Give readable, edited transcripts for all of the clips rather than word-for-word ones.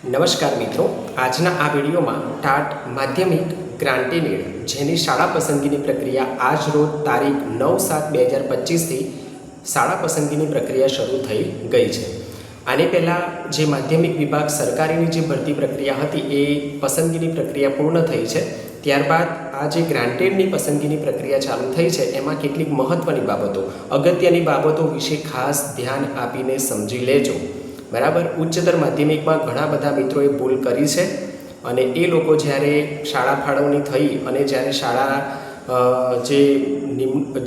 નમસ્કાર મિત્રો, આજના આ વિડીયોમાં ટાટ માધ્યમિક ગ્રાન્ટેડ જેની શાળા પસંદગીની પ્રક્રિયા આજ રોજ તારીખ 9/7/2025થી શાળા પસંદગીની પ્રક્રિયા શરૂ થઈ ગઈ છે। આને પહેલાં જે માધ્યમિક વિભાગ સરકારીની જે ભરતી પ્રક્રિયા હતી એ પસંદગીની પ્રક્રિયા પૂર્ણ થઈ છે। ત્યારબાદ આ જે ગ્રાન્ટેડની પસંદગીની પ્રક્રિયા ચાલુ થઈ છે એમાં કેટલીક મહત્ત્વની બાબતો, અગત્યની બાબતો વિશે ખાસ ધ્યાન આપીને સમજી લેજો। બરાબર, ઉચ્ચતર માધ્યમિકમાં ઘણા બધા મિત્રોએ ભૂલ કરી છે અને એ લોકો જ્યારે શાળા ફાળવણી થઈ અને જ્યારે શાળા જે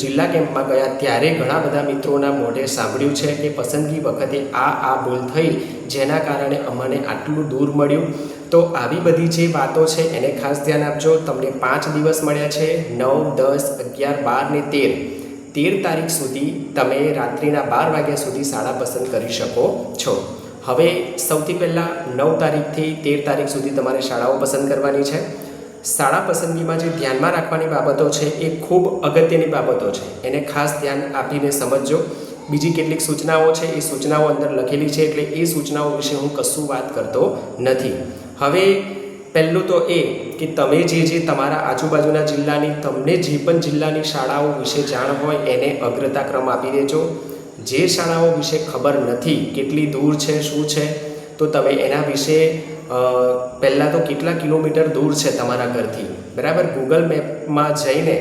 જિલ્લા કેમ્પમાં ગયા ત્યારે ઘણા બધા મિત્રોના મોઢે સાંભળ્યું છે કે પસંદગી વખતે આ ભૂલ થઈ જેના કારણે અમને આટલું દૂર મળ્યું। તો આવી બધી જે વાતો છે એને ખાસ ધ્યાન આપજો। તમને 5 દિવસ મળ્યા છે, 9, 10, 11, 12 ને 13 તારીખ સુધી તમે રાત્રિના 12 વાગ્યા સુધી શાળા પસંદ કરી શકો છો। હવે સૌથી પહેલાં 9 તારીખથી 13 તારીખ સુધી તમારે શાળાઓ પસંદ કરવાની છે। શાળા પસંદગીમાં જે ધ્યાનમાં રાખવાની બાબતો છે એ ખૂબ અગત્યની બાબતો છે, એને ખાસ ધ્યાન આપીને સમજજો। બીજી કેટલીક સૂચનાઓ છે એ સૂચનાઓ અંદર લખેલી છે એટલે એ સૂચનાઓ વિશે હું કશું વાત કરતો નથી। હવે પહેલું તો એ કે તમે જે તમારા આજુબાજુના જિલ્લાની તમને જે પણ જિલ્લાની શાળાઓ વિશે જાણ હોય એને અગ્રતા ક્રમ આપી દેજો। જે શાળાઓ વિશે ખબર નથી કેટલી દૂર છે શું છે તો તમે એના વિશે પહેલાં તો કેટલા કિલોમીટર દૂર છે તમારા ઘરથી, બરાબર, ગૂગલ મેપમાં જઈને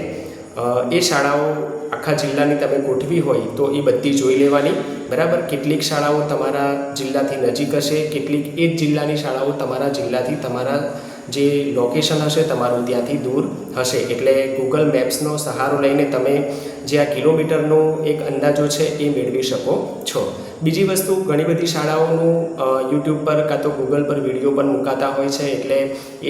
એ શાળાઓ આખા જિલ્લાની તમે ગોઠવી હોય તો એ બધી જોઈ લેવાની, બરાબર। કેટલીક શાળાઓ તમારા જિલ્લાથી નજીક હશે, કેટલીક એ જ જિલ્લાની શાળાઓ તમારા જિલ્લાથી તમારા જે લોકેશન હશે તમારું ત્યાંથી દૂર હશે, એટલે ગૂગલ મેપ્સનો સહારો લઈને તમે જે આ કિલોમીટરનો એક અંદાજો છે એ મેળવી શકો છો। બીજી વસ્તુ, ઘણી બધી શાળાઓનું યુટ્યુબ પર કાં તો ગૂગલ પર વિડીયો પણ મુકાતા હોય છે એટલે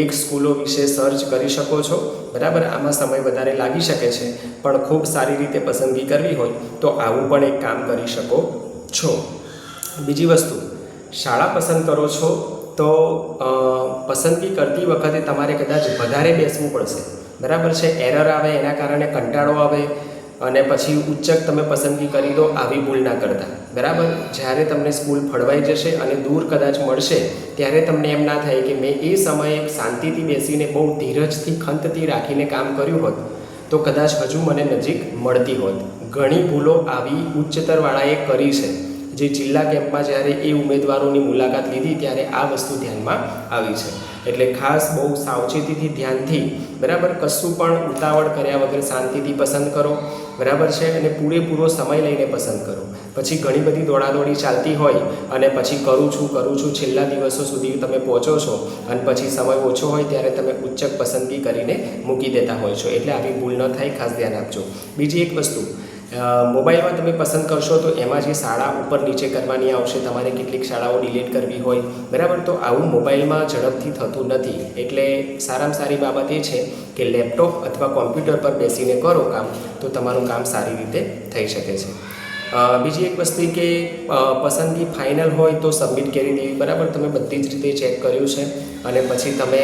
એક સ્કૂલો વિશે સર્ચ કરી શકો છો, બરાબર। આમાં સમય વધારે લાગી શકે છે પણ ખૂબ સારી રીતે પસંદગી કરવી હોય તો આવું પણ એક કામ કરી શકો છો। બીજી વસ્તુ, શાળા પસંદ કરો છો તો પસંદગી કરતી વખતે તમારે કદાચ વધારે બેસવું પડશે, બરાબર છે। એરર આવે એના કારણે કંટાળો આવે અને પછી ઉચ્ચક તમે પસંદગી કરી દો, આવી ભૂલ ના કરતા, બરાબર। જ્યારે તમને સ્કૂલ ફળવાઈ જશે અને દૂર કદાચ મળશે ત્યારે તમને એમ ના થાય કે મેં એ સમયે શાંતિથી બેસીને બહુ ધીરજથી ખંતથી રાખીને કામ કર્યું હોત તો કદાચ હજુ મને નજીક મળતી હોત। ઘણી ભૂલો આવી ઉચ્ચતરવાળાએ કરી છે। જે જિલ્લા કેમ્પમાં જ્યારે એ ઉમેદવારોની મુલાકાત લીધી ત્યારે આ વસ્તુ ધ્યાનમાં આવી છે, એટલે ખાસ બહુ સાવચેતીથી ધ્યાનથી, બરાબર, કશું પણ ઉતાવળ કર્યા વગર શાંતિથી પસંદ કરો, બરાબર છે, અને પૂરેપૂરો સમય લઈને પસંદ કરો। પછી ઘણી બધી દોડાદોડી ચાલતી હોય અને પછી કરું છું છેલ્લા દિવસો સુધી તમે પહોંચો છો અને પછી સમય ઓછો હોય ત્યારે તમે ઉચ્ચક પસંદગી કરીને મૂકી દેતા હોય છો, એટલે આવી ભૂલ ન થાય, ખાસ ધ્યાન આપજો। બીજી એક વસ્તુ, મોબાઈલમાં તમે પસંદ કરશો તો એમાં જે શાળા ઉપર નીચે કરવાની આવશે, તમારે કેટલીક શાળાઓ ડિલીટ કરવી હોય, બરાબર, તો આવું મોબાઈલમાં ઝડપથી થતું નથી, એટલે સારામાં સારી બાબત એ છે કે લેપટોપ અથવા કોમ્પ્યુટર પર બેસીને કરો કામ તો તમારું કામ સારી રીતે થઈ શકે છે। બીજી એક વસ્તુ કે પસંદગી ફાઇનલ હોય તો સબમિટ કરી દેવી, બરાબર, તમે બધી જ રીતે ચેક કર્યું છે અને પછી તમે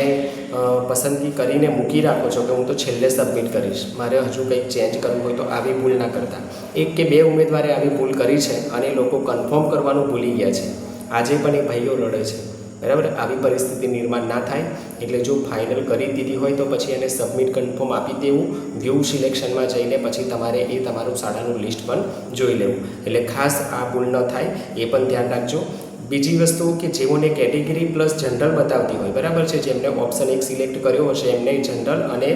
પસંદગી કરીને મૂકી રાખો છો કે હું તો છેલ્લે સબમિટ કરીશ, મારે હજુ કંઈક ચેન્જ કરવું હોય તો આવી ભૂલ ના કરતા। 1 કે 2 ઉમેદવારે આવી ભૂલ કરી છે અને લોકો કન્ફર્મ કરવાનું ભૂલી ગયા છે, આજે પણ એ ભાઈઓ લડે છે, બરાબર। આવી પરિસ્થિતિ નિર્માણ ના થાય એટલે જો ફાઇનલ કરી દીધી હોય તો પછી એને સબમિટ કન્ફર્મ આપી દેવું, વ્યૂ સિલેક્શનમાં જઈને પછી તમારે એ તમારું શાળાનું લિસ્ટ પણ જોઈ લેવું, એટલે ખાસ આ ભૂલ ન થાય એ પણ ધ્યાન રાખજો। બીજી વસ્તુ કે જેઓને કેટેગરી પ્લસ જનરલ બતાવતી હોય, બરાબર છે, જેમને ઓપ્શન 1 સિલેક્ટ કર્યો હશે એમને જનરલ અને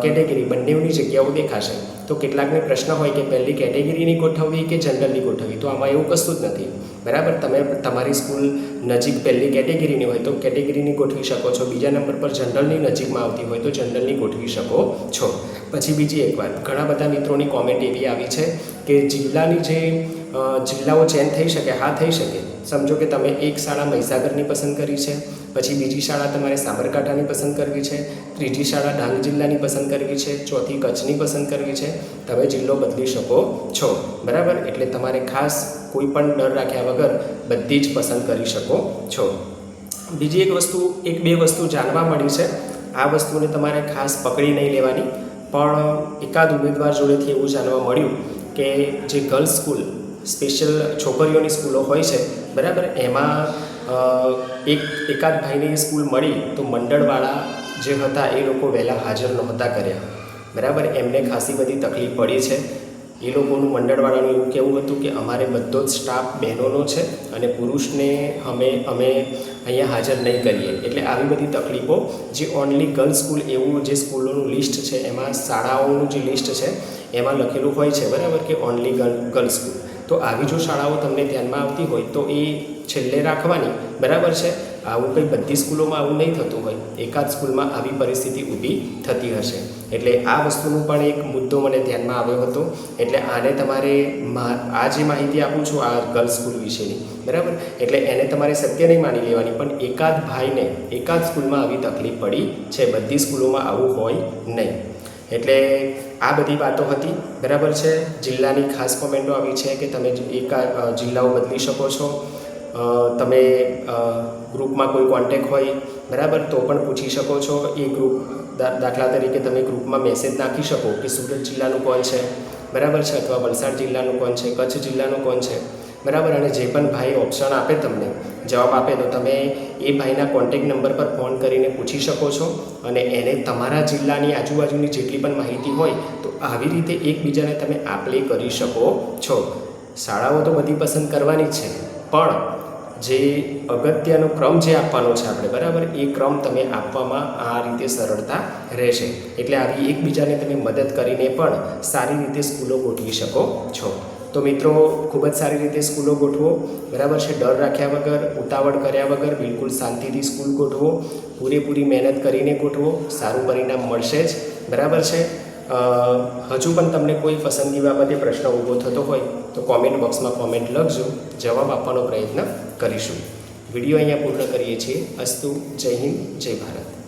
કેટેગરી બંનેની જગ્યાઓ દેખાશે, તો કેટલાકને પ્રશ્ન હોય કે પહેલી કેટેગરીની ગોઠવવી કે જનરલની ગોઠવવી, તો આમાં એવું કશું જ નથી, બરાબર। તમે તમારી સ્કૂલ નજીક પહેલી કેટેગરીની હોય તો કેટેગરીની ગોઠવી શકો છો, બીજા નંબર પર જનરલની નજીકમાં આવતી હોય તો જનરલની ગોઠવી શકો છો। પછી બીજી એક વાત, ઘણા બધા મિત્રોની કોમેન્ટ એવી આવી છે કે જિલ્લાની જે જિલ્લાઓ ચેન્જ થઈ શકે, હા થઈ શકે। સમજો કે તમે એક શાળા મહીસાગરની પસંદ કરી છે, પછી બીજી શાળા તમારે સાબરકાંઠાની પસંદ કરવી છે, ત્રીજી શાળા ડાંગ જિલ્લાની પસંદ કરવી છે, ચોથી કચ્છની પસંદ કરવી છે, તમે જિલ્લો બદલી શકો છો, બરાબર। એટલે તમારે ખાસ કોઈ પણ ડર રાખ્યા વગર બધી જ પસંદ કરી શકો છો। બીજી એક વસ્તુ, 1-2 વસ્તુ જાણવા મળી છે, આ વસ્તુને તમારે ખાસ પકડી નહીં લેવાની, પણ એકાદ ઉમેદવાર જોડેથી એવું જાણવા મળ્યું કે જે ગર્લ્સ સ્કૂલ સ્પેશિયલ છોકરીઓની સ્કૂલો હોય છે, બરાબર, એમાં એકાદ ભાઈને એ સ્કૂલ મળી તો મંડળવાળા જે હતા એ લોકો વહેલા હાજર નહોતા કર્યા, બરાબર. એમને ખાસી બધી તકલીફ પડી છે. એ લોકોનું મંડળવાળાનું એવું કહેવું હતું કે અમારે બધો જ સ્ટાફ બહેનોનો છે અને પુરુષને અમે અહીંયા હાજર નહીં કરીએ. એટલે આવી બધી તકલીફો, જે ઓનલી ગર્લ્સ સ્કૂલ એવું જે સ્કૂલોનું લિસ્ટ છે એમાં શાળાઓનું જે લિસ્ટ છે એમાં લખેલું હોય છે, બરાબર, કે ઓનલી ગર્લ્સ સ્કૂલ. તો આવી જો શાળાઓ તમને ધ્યાનમાં આવતી હોય તો એ છેલ્લે રાખવાની, બરાબર છે. આવું કંઈ બધી સ્કૂલોમાં આવું નહીં થતું હોય, એકાદ સ્કૂલમાં આવી પરિસ્થિતિ ઊભી થતી હશે. એટલે આ વસ્તુનું પણ એક મુદ્દો મને ધ્યાનમાં આવ્યો હતો. એટલે આને તમારે આ જે માહિતી આપું છું આ ગર્લ્સ સ્કૂલ વિશેની, બરાબર, એટલે એને તમારે સત્ય નહીં માની લેવાની, પણ એકાદ ભાઈને એકાદ સ્કૂલમાં આવી તકલીફ પડી છે, બધી સ્કૂલોમાં આવું હોય નહીં. એટલે આ બધી વાતો હતી, બરાબર છે. જિલ્લાની ખાસ કોમેન્ટો આવી છે કે તમે જિલ્લાઓ બદલી શકો છો, તમે ગ્રુપમાં કોઈ કોન્ટેક હોય, બરાબર, તો પણ પૂછી શકો છો. એ ગ્રુપ દાખલા તરીકે તમે ગ્રુપમાં મેસેજ નાખી શકો કે સુરત જિલ્લાનું કોણ છે, બરાબર છે, અથવા વલસાડ જિલ્લાનું કોણ છે, કચ્છ જિલ્લાનું કોણ છે, બરાબર. અને જે પણ ભાઈ ઓપ્શન આપે, તમને જવાબ આપે, તો તમે એ ભાઈના કોન્ટેક નંબર પર ફોન કરીને પૂછી શકો છો અને એને તમારા જિલ્લાની આજુબાજુની જેટલી પણ માહિતી હોય તો આવી રીતે એકબીજાને તમે આપ-લે કરી શકો છો. શાળાઓ તો બધી પસંદ કરવાની જ છે, પણ જે અગત્યનો ક્રમ જે આપવાનો છે આપણે, બરાબર, એ ક્રમ તમે આપવામાં આ રીતે સરળતા રહેશે. એટલે આવી એકબીજાને તમે મદદ કરીને પણ સારી રીતે સ્કૂલો ગોઠવી શકો છો. તો મિત્રો, ખૂબ જ સારી રીતે સ્કૂલો ગોઠવો, બરાબર છે. ડર રાખ્યા વગર, ઉતાવળ કર્યા વગર બિલકુલ શાંતિથી સ્કૂલ ગોઠવો, પૂરેપૂરી મહેનત કરીને ગોઠવો, સારું પરિણામ મળશે જ, બરાબર છે. હજુ પણ તમને કોઈ પસંદગી બાબતે પ્રશ્ન ઊભો થતો હોય તો કોમેન્ટ બોક્સમાં કોમેન્ટ લખજો, જવાબ આપવાનો પ્રયત્ન કરીશું. વિડીયો અહીંયા પૂર્ણ કરીએ છીએ. અસ્તુ. જય હિન્દ, જય ભારત.